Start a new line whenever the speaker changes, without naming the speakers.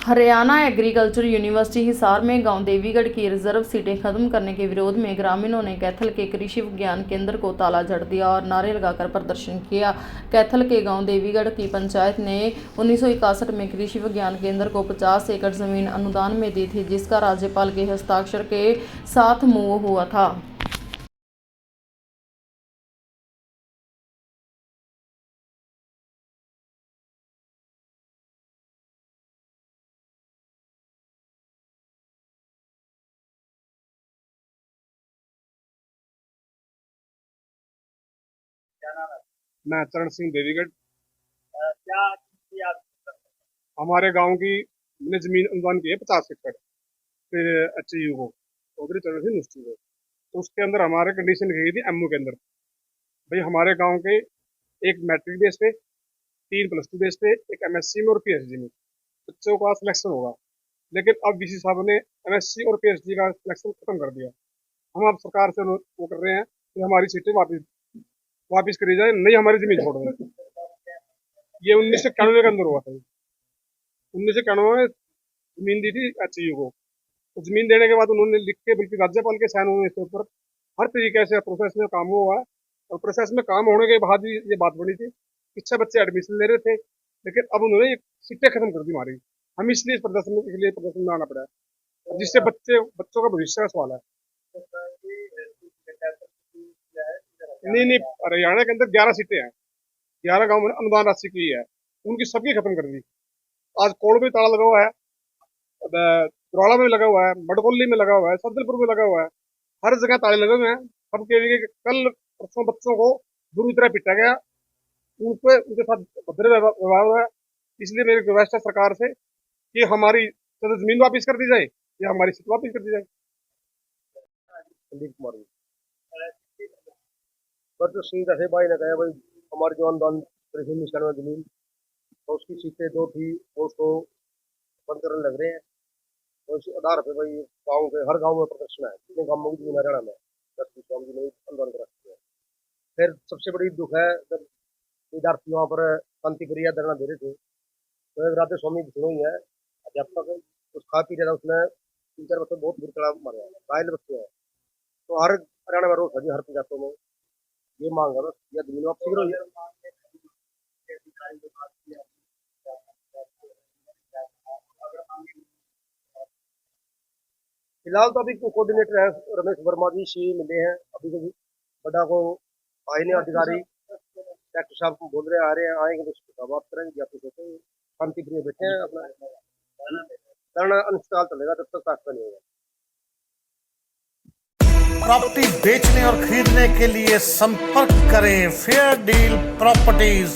Haryana agriculture university Hisar में गांव देवीगढ़ की रिजर्व सीटें खत्म करने के विरोध में ग्रामीणों ने कैथल के कृषि विज्ञान केंद्र को ताला जड़ दिया और नारे लगाकर प्रदर्शन किया। कैथल के गांव देवीगढ़ की पंचायत ने 1961 में कृषि विज्ञान केंद्र को 50 एकड़ जमीन अनुदान में दी थी, जिसका राज्यपाल के हस्ताक्षर के साथ मूव हुआ था।
मैं चरण सिंह देवीगढ़।
क्या किया?
हमारे गांव की मैंने जमीन अनुदान की है 50 एकड़ फिर एचयू को चौधरी चरण सिंह यूनिवर्सिटी को। तो उसके अंदर हमारे कंडीशन रखी थी एमओ के अंदर, भाई हमारे गांव के एक मैट्रिक बेस पे, 3+2 बेस पे, एक एमएससी में और पीएचडी में बच्चों का सिलेक्शन होगा। लेकिन अब डीसी साहब ने एमएससी और पीएचडी का सिलेक्शन खत्म कर दिया। हम अब सरकार से वो कर रहे हैं कि हमारी सीटें वापिस करी जाए, नहीं हमारी जमीन छोड़ दें। ये 1991 के अंदर हुआ था। 1991 में जमीन दी थी एचयू को। तो जमीन देने के बाद उन्होंने लिख के, बल्कि राज्यपाल के साइन हुए इसके ऊपर, हर तरीके से प्रोसेस में काम हुआ है। और प्रोसेस में काम होने के बाद भी ये बात बनी थी कि 6 बच्चे एडमिशन ले रहे थे, लेकिन अब उन्होंने सीटें खत्म कर दी हमारी। हम इसलिए इस प्रदर्शन में आना पड़ा है, जिससे बच्चों का भविष्य का सवाल है। नहीं, हरियाणा के अंदर 11 सीटें हैं, 11 गाँव में अनुदान राशि की है, उनकी सबकी खत्म कर दी। आज कोड़ में ताला लगा हुआ है, द्रोड़ा में लगा हुआ है, मडकोली में लगा हुआ है, सदलपुर में लगा हुआ है, हर जगह ताले लगे हुए हैं। सब कह रहे हैं कि कल परसों बच्चों को बुरी तरह पिटा गया, उनके साथ भद्र व्यवहार हुआ है। इसलिए मेरी रिक्वेस्ट है सरकार से कि हमारी जमीन वापिस कर दी जाए या हमारी सीट वापिस कर दी जाए।
संदीप कुमार पर सिंह जैसे भाई ने कहा भाई हमारे जो अनुदान कृषि मिशन में जमीन तो उसकी सीटें जो थी वो उसको बंद करने लग रहे हैं। तो इस आधार पे भाई गाँव के हर गाँव में प्रदर्शन है, जितने गाँव में जमीन हरियाणा में 10-20 गाँव की नहीं अनुदान कर रखी है। फिर सबसे बड़ी दुख है जब विद्यार्थी वहाँ पर शांति प्रिया धरना दे रहे थे, तो एक राधे स्वामी ही है अध्यापक, कुछ खा पी रहा था, उसने 3-4 बच्चे बहुत बुरी तरह मारे हैं, घायल बच्चे हैं। तो हर हरियाणा में रोज है जी, हर पंचायतों में ये मांग है बस या जमीन वापसी करो। फिलहाल तो अभी कोऑर्डिनेटर है रमेश वर्मा जी, सी मिले हैं अभी तो बड़ा को आए नहीं अधिकारी। डॉक्टर साहब बोल रहे आ रहे हैं, आएंगे तो बात करेंगे। शांति प्रिय बैठे हैं, अपना धरना अनिश्चितकाल चलेगा जब तक फैसला नहीं होगा।
प्रॉपर्टी बेचने और खरीदने के लिए संपर्क करें फेयर डील प्रॉपर्टीज।